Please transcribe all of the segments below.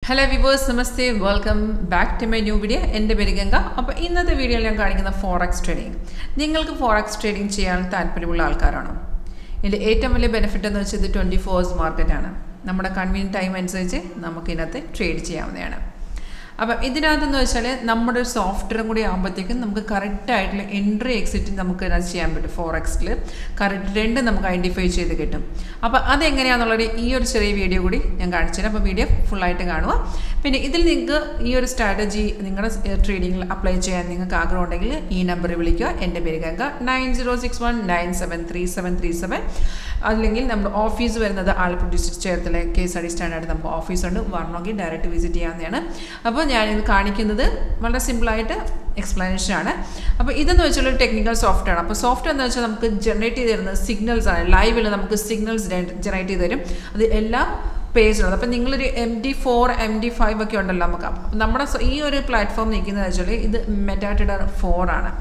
Hello viewers, namaste, welcome back to my new video. എൻ്റെ പേര് ഗംഗ. അപ്പോൾ ഇന്നത്തെ വീഡിയോയിൽ ഞാൻ കാണിക്കുന്ന ഫോറക്സ് ട്രേഡിംഗ്. നിങ്ങൾക്ക് ഫോറക്സ് ട്രേഡിംഗ് ചെയ്യാൻ താല്പര്യമുള്ള ആൾക്കാരാണോ? ഇതിന്റെ ഏറ്റവും വലിയ ബെനിഫിറ്റ് എന്ന് വെച്ചാൽ ഇത് 24 hours മാർക്കറ്റ് ആണ്. നമ്മുടെ കൺവീനിയന്റ് ടൈം അനുസരിച്ച് നമുക്ക് ഇതിനകത്ത് ട്രേഡ് ചെയ്യാവുന്നതാണ്. അപ്പോൾ ഇതിനകത്തെന്ന് വെച്ചാൽ നമ്മുടെ ഒരു സോഫ്റ്റ്വെയറും കൂടി ആകുമ്പോഴത്തേക്കും നമുക്ക് കറക്റ്റ് ആയിട്ടുള്ള എൻട്രി എക്സിറ്റ് നമുക്ക് ഇതിനകത്ത് ചെയ്യാൻ പറ്റും. ഫോറക്സിൽ കറക്റ്റ് രണ്ട് നമുക്ക് ഐഡൻറ്റിഫൈ ചെയ്ത് കിട്ടും. അപ്പോൾ അതെങ്ങനെയാണെന്നുള്ളൊരു ഈ ഒരു ചെറിയ വീഡിയോ കൂടി ഞാൻ കാണിച്ചു തരാം. അപ്പോൾ വീഡിയോ ഫുള്ളായിട്ട് കാണുക. പിന്നെ ഇതിൽ നിങ്ങൾക്ക് ഈ ഒരു സ്ട്രാറ്റജി നിങ്ങളുടെ ട്രേഡിങ്ങിൽ അപ്ലൈ ചെയ്യാൻ നിങ്ങൾക്ക് ആഗ്രഹം ഉണ്ടെങ്കിൽ ഈ നമ്പറിൽ വിളിക്കുക. എൻ്റെ പേര് ഗംഗ 9061973737. അല്ലെങ്കിൽ നമ്മുടെ ഓഫീസ് വരുന്നത് ആലപ്പുഴ ഡിസ്ട്രിക്ട് ചേർത്തല 𝐾𝐸 സ്റ്റാൻഡേർഡ് നമുക്ക് ഓഫീസുണ്ട്. വരണമെങ്കിൽ ഡയറക്റ്റ് വിസിറ്റ് ചെയ്യാവുന്നതാണ്. അപ്പോൾ ഞാനിത് കാണിക്കുന്നത് വളരെ സിമ്പിളായിട്ട് എക്സ്പ്ലനേഷൻ ആണ്. അപ്പോൾ ഇതെന്ന് വെച്ചാൽ ഒരു ടെക്നിക്കൽ സോഫ്റ്റ്വെയർ ആണ്. അപ്പോൾ സോഫ്റ്റ്വെയർ എന്ന് വെച്ചാൽ നമുക്ക് ജനറേറ്റ് ചെയ്ത് തരുന്നത് സിഗ്നൽസ് ആണ്. ലൈവിൽ നമുക്ക് സിഗ്നൽസ് ജനറേറ്റ് ചെയ്ത് തരും. അത് എല്ലാ പേജിലുള്ളത്. അപ്പോൾ നിങ്ങളൊരു MD4 MD5 ഒക്കെ ഉണ്ടല്ലോ നമുക്ക്. നമ്മുടെ ഈ ഒരു പ്ലാറ്റ്ഫോം നിൽക്കുന്നത് വെച്ചാൽ ഇത് 𝐙𝑒𝑡𝑎𝑑𝑒R 4 ആണ്.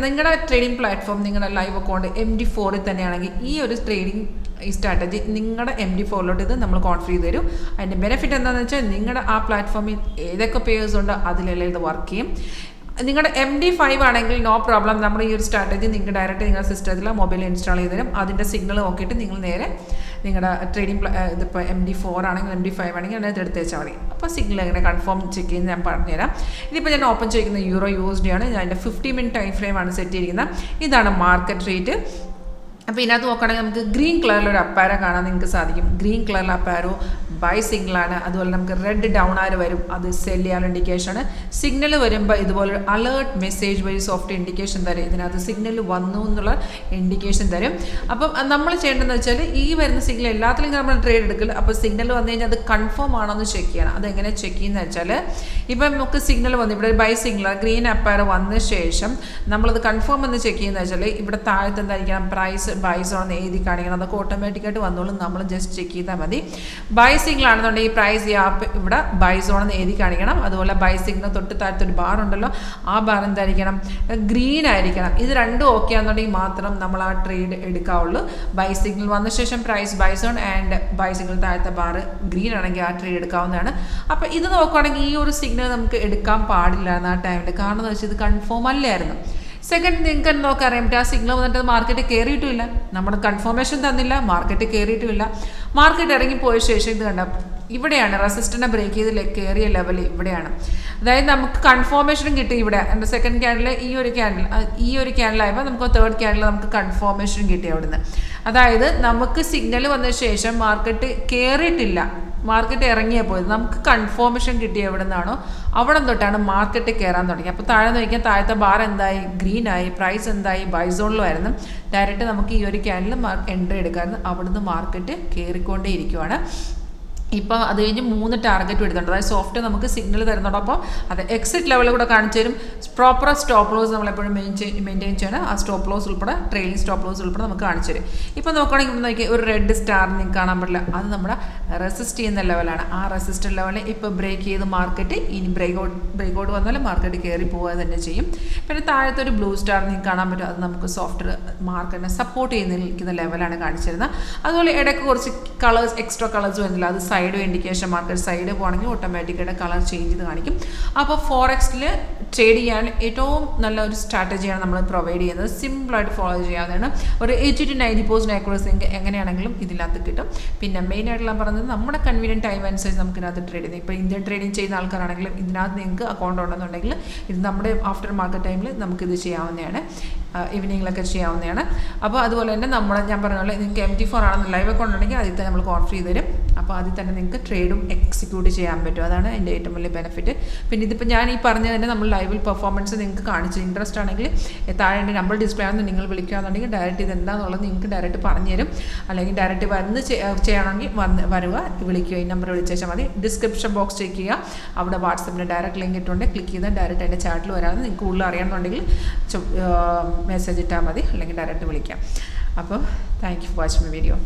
നിങ്ങളുടെ ട്രേഡിംഗ് പ്ലാറ്റ്ഫോം നിങ്ങളുടെ ലൈവ് അക്കൗണ്ട് MD4 തന്നെയാണെങ്കിൽ ഈ ഒരു ട്രേഡിംഗ് ഈ സ്ട്രാറ്റജി നിങ്ങളുടെ MD4 ഇത് നമ്മൾ കോൺഫിഗർ ചെയ്ത് തരും. അതിൻ്റെ ബെനിഫിറ്റ് എന്താണെന്ന് വെച്ചാൽ നിങ്ങളുടെ ആ പ്ലാറ്റ്ഫോമിൽ ഏതൊക്കെ പേയേഴ്സ് ഉണ്ട് അതിലെല്ലാം ഇത് വർക്ക് ചെയ്യും. നിങ്ങളുടെ MD5 ആണെങ്കിൽ നോ പ്രോബ്ലം. നമ്മുടെ ഈ ഒരു സ്ട്രാറ്റജി നിങ്ങൾക്ക് ഡയറക്റ്റ് നിങ്ങളുടെ സിസ്റ്റത്തിൽ മൊബൈലിൽ ഇൻസ്റ്റാൾ ചെയ്ത് തരും. അതിൻ്റെ സിഗ്നൽ നോക്കിയിട്ട് നിങ്ങൾ നേരെ നിങ്ങളുടെ ട്രേഡിംഗ് ഇതിപ്പോൾ MD4 ആണെങ്കിൽ MD5 ആണെങ്കിൽ അതിനകത്ത് എടുത്ത് വെച്ചാൽ മതി. അപ്പോൾ സിഗ്നൽ എങ്ങനെ കൺഫേം ചെക്ക് ചെയ്യുന്നത് ഞാൻ പറഞ്ഞുതരാം. ഇതിപ്പോൾ ഞാൻ ഓപ്പൺ ചെയ്യുന്ന EUR/USD ആണ്. ഞാൻ എൻ്റെ 50 minute ടൈം ഫ്രെയിം ആണ് സെറ്റ് ചെയ്തിരിക്കുന്നത്. ഇതാണ് മാർക്കറ്റ് റേറ്റ്. അപ്പോൾ ഇതിനകത്ത് നോക്കുകയാണെങ്കിൽ നമുക്ക് ഗ്രീൻ കളറിലൊരു അപ്പാരോ കാണാൻ നിങ്ങൾക്ക് സാധിക്കും. ഗ്രീൻ കളറിലെ അപ്പാരോ ബൈ സിഗ്നലാണ്. അതുപോലെ നമുക്ക് റെഡ് ഡൗൺ ആര് വരും, അത് സെല് ചെയ്യാനുള്ള ഇൻഡിക്കേഷനാണ്. സിഗ്നൽ വരുമ്പോൾ ഇതുപോലെ അലേർട്ട് മെസ്സേജ് വഴി സോഫ്റ്റ് ഇൻഡിക്കേഷൻ തരും. ഇതിനകത്ത് സിഗ്നൽ വന്നു എന്നുള്ള ഇൻഡിക്കേഷൻ തരും. അപ്പം നമ്മൾ ചെയ്യേണ്ടതെന്ന് വെച്ചാൽ ഈ വരുന്ന സിഗ്നൽ എല്ലാത്തിലും നമ്മൾ ട്രേഡ് എടുക്കില്ല. അപ്പോൾ സിഗ്നൽ വന്നു കഴിഞ്ഞാൽ അത് കൺഫേം ആണോ എന്ന് ചെക്ക് ചെയ്യണം. അതെങ്ങനെ ചെക്ക് ചെയ്യുന്നത് വെച്ചാൽ ഇപ്പം നമുക്ക് സിഗ്നൽ വന്നു, ഇവിടെ ബൈ സിഗ്നൽ ഗ്രീൻ അപ്പാരോ വന്ന ശേഷം നമ്മളത് കൺഫേം എന്ന് ചെക്ക് ചെയ്യുന്നത് വെച്ചാൽ ഇവിടെ താഴത്ത് എന്തായിരിക്കണം, പ്രൈസ് ബൈസ് ആണെന്ന് എഴുതി കാണിക്കണം. അതൊക്കെ ഓട്ടോമാറ്റിക്കായിട്ട് വന്നോളും. നമ്മൾ ജസ്റ്റ് ചെക്ക് ചെയ്താൽ മതി. ബൈ സിഗ്നൽ ആണെന്നുണ്ടെങ്കിൽ ഈ പ്രൈസ് ഈ ആപ്പ് ഇവിടെ ബൈ സോണെന്ന് എഴുതി കാണിക്കണം. അതുപോലെ ബൈ സിഗ്നൽ തൊട്ട് താഴത്തൊരു ബാർ ഉണ്ടല്ലോ, ആ ബാർ എന്തായിരിക്കണം, ഗ്രീൻ ആയിരിക്കണം. ഇത് രണ്ടും ഓക്കെ ആണെന്നുണ്ടെങ്കിൽ മാത്രം നമ്മൾ ആ ട്രേഡ് എടുക്കാവുള്ളൂ. ബൈ സിഗ്നൽ വന്ന ശേഷം price buy zone and buy signal താഴത്തെ ബാർ ഗ്രീൻ ആണെങ്കിൽ ആ ട്രേഡ് എടുക്കാവുന്നതാണ്. അപ്പോൾ ഇത് നോക്കുകയാണെങ്കിൽ ഈ ഒരു സിഗ്നൽ നമുക്ക് എടുക്കാൻ പാടില്ലായിരുന്നു ആ ടൈമിൽ. കാരണം എന്ന് വെച്ചാൽ ഇത് കൺഫേം അല്ലായിരുന്നു. സെക്കൻഡ്, നിങ്ങൾക്ക് നോക്കാൻ അറിയാൻ പറ്റും ആ സിഗ്നൽ വന്നിട്ട് മാർക്കറ്റ് കയറിയിട്ടുമില്ല. നമ്മുടെ കൺഫർമേഷൻ തന്നില്ല, മാർക്കറ്റ് കയറിയിട്ടുമില്ല. മാർക്കറ്റ് ഇറങ്ങിപ്പോയ ശേഷം ഇത് കണ്ട ഇവിടെയാണ് റെസിസ്റ്റൻറ്റിനെ ബ്രേക്ക് ചെയ്ത് കയറിയ ലെവൽ ഇവിടെയാണ്. അതായത് നമുക്ക് കൺഫർമേഷനും കിട്ടി ഇവിടെ. എൻ്റെ സെക്കൻഡ് ക്യാൻഡിൽ ഈ ഒരു ക്യാൻഡിലായപ്പോൾ നമുക്ക് തേർഡ് ക്യാൻഡിൽ നമുക്ക് കൺഫർമേഷൻ കിട്ടി അവിടുന്ന്. അതായത് നമുക്ക് സിഗ്നൽ വന്ന ശേഷം മാർക്കറ്റ് കയറിയിട്ടില്ല, മാർക്കറ്റ് ഇറങ്ങിയപ്പോൾ നമുക്ക് കൺഫർമേഷൻ കിട്ടിയ എവിടെ നിന്നാണോ അവിടെ തൊട്ടാണ് മാർക്കറ്റ് കയറാൻ തുടങ്ങി. അപ്പോൾ താഴെ നോക്കിയാൽ താഴത്തെ ബാർ എന്തായി, ഗ്രീൻ ആയി. പ്രൈസ് എന്തായി, ബൈ സോണിലുമായിരുന്നു. ഡയറക്റ്റ് നമുക്ക് ഈ ഒരു ക്യാൻഡിൽ എൻട്രി എടുക്കാമായിരുന്നു. അവിടുന്ന് മാർക്കറ്റ് കയറിക്കൊണ്ടേ ഇരിക്കുവാണ്. ഇപ്പോൾ അത് കഴിഞ്ഞ് 3 ടാർഗറ്റ് എടുത്തിട്ടുണ്ട്. അതായത് സോഫ്റ്റ് നമുക്ക് സിഗ്നൽ തരുന്നതോടൊപ്പം അത് എക്സിറ്റ് ലെവൽ കൂടെ കാണിച്ചു തരും. പ്രോപ്പർ സ്റ്റോപ്പ് ലോസ് നമ്മളെപ്പോഴും മെയിൻറ്റെയിൻ ചെയ്യണം. ആ സ്റ്റോപ്പ് ലോസ് ഉൾപ്പെടെ ട്രെയിലിംഗ് സ്റ്റോപ്പ് ലോസ് ഉൾപ്പെടെ നമുക്ക് കാണിച്ചു തരും. ഇപ്പോൾ നോക്കുകയാണെങ്കിൽ നോക്കി ഒരു റെഡ് സ്റ്റാർ നിങ്ങൾക്ക് കാണാൻ പറ്റില്ല. അത് നമ്മുടെ റെസിസ്റ്റ് ചെയ്യുന്ന ലെവലാണ്. ആ റെസിസ്റ്റർ ലെവലിൽ ഇപ്പോൾ ബ്രേക്ക് ചെയ്ത് മാർക്കറ്റ് ഇനി ബ്രേക്കൗട്ട് വന്നാലും മാർക്കറ്റ് കയറി പോവുക തന്നെ ചെയ്യും. പിന്നെ താഴത്തെ ഒരു ബ്ലൂ സ്റ്റാർ നിങ്ങൾക്ക് കാണാൻ പറ്റും. അത് നമുക്ക് സോഫ്റ്റ് മാർക്കറ്റിനെ സപ്പോർട്ട് ചെയ്യുന്ന ലെവലാണ് കാണിച്ചിരുന്നത്. അതുപോലെ ഇടയ്ക്ക് കുറച്ച് കളേഴ്സ് എക്സ്ട്രാ കളേഴ്സ് വരുന്നില്ല. അത് സൈഡ് ഇൻഡിക്കേഷൻ, മാർക്കറ്റ് സൈഡ് പോകണമെങ്കിൽ ഓട്ടോമാറ്റിക്കായിട്ട് കളർ ചേഞ്ച് ചെയ്ത് കാണിക്കും. അപ്പോൾ ഫോറക്സിൽ ട്രേഡ് ചെയ്യാൻ ഏറ്റവും നല്ല ഒരു സ്ട്രാറ്റജിയാണ് നമ്മൾ പ്രൊവൈഡ് ചെയ്യുന്നത്. സിമ്പിളായിട്ട് ഫോളോ ചെയ്യാവുന്നതാണ്. ഒരു 80 to 90% ആക്യുറസി എങ്ങനെയാണെങ്കിലും ഇതിനകത്ത് കിട്ടും. പിന്നെ മെയിനായിട്ടുള്ള പറഞ്ഞത് നമ്മുടെ കൺവീനിയൻറ്റ് ടൈം അനുസരിച്ച് നമുക്ക് ഇതിനകത്ത് ട്രേഡ് ചെയ്യാം. ഇപ്പോൾ ഇന്ത്യൻ ട്രേഡിംഗ് ചെയ്യുന്ന ആൾക്കാരാണെങ്കിലും ഇതിനകത്ത് നിങ്ങൾക്ക് അക്കൗണ്ട് ഉണ്ടെന്നുണ്ടെങ്കിൽ ഇത് നമ്മുടെ ആഫ്റ്റർ മാർക്കറ്റ് ടൈമിൽ നമുക്കിത് ചെയ്യാവുന്നതാണ്. ഈവനിങ്ങിലൊക്കെ ചെയ്യാവുന്നതാണ്. അപ്പോൾ അതുപോലെ തന്നെ ഞാൻ പറഞ്ഞ പോലെ നിങ്ങൾക്ക് MD4 ആണെന്ന് ലൈവ് അക്കൗണ്ട് ഉണ്ടെങ്കിൽ അതിൽ തന്നെ നമ്മൾ കോൺഫിഗർ ചെയ്ത് തരും. അപ്പോൾ അതിൽ തന്നെ നിങ്ങൾക്ക് ട്രേഡും എക്സിക്യൂട്ട് ചെയ്യാൻ പറ്റും. അതാണ് എൻ്റെ ഏറ്റവും വലിയ ബെനിഫിറ്റ്. പിന്നെ ഇതിപ്പോൾ ഞാൻ ഈ പറഞ്ഞ തന്നെ നമ്മൾ ലൈവിൽ പെർഫോമൻസ് നിങ്ങൾക്ക് കാണിച്ചു ഇൻട്രസ്റ്റ് ആണെങ്കിൽ താഴെ എൻ്റെ നമ്പർ ഡിസ്പ്ലേ ആണെന്ന് നിങ്ങൾ വിളിക്കുകയാണെന്നുണ്ടെങ്കിൽ ഡയറക്റ്റ് ഇത് എന്താണെന്നുള്ളത് നിങ്ങൾക്ക് ഡയറക്റ്റ് പറഞ്ഞു തരും. അല്ലെങ്കിൽ ഡയറക്റ്റ് വന്ന് ചെയ്യണമെങ്കിൽ വരിക, വിളിക്കുക. ഈ നമ്പർ വിളിച്ചാൽ മതി. ഡിസ്ക്രിപ്ഷൻ ബോക്സ് ചെക്ക് ചെയ്യുക. അവിടെ വാട്സപ്പിൻ്റെ ഡയറക്റ്റ് ലിങ്ക് ഇട്ടുണ്ട്. ക്ലിക്ക് ചെയ്താൽ ഡയറക്റ്റ് എൻ്റെ ചാറ്റിൽ വരാതെ നിങ്ങൾക്ക് കൂടുതൽ അറിയണമെന്നുണ്ടെങ്കിൽ മെസ്സേജ് ഇട്ടാൽ മതി, അല്ലെങ്കിൽ ഡയറക്റ്റ് വിളിക്കാം. അപ്പോൾ thank you for watching my video.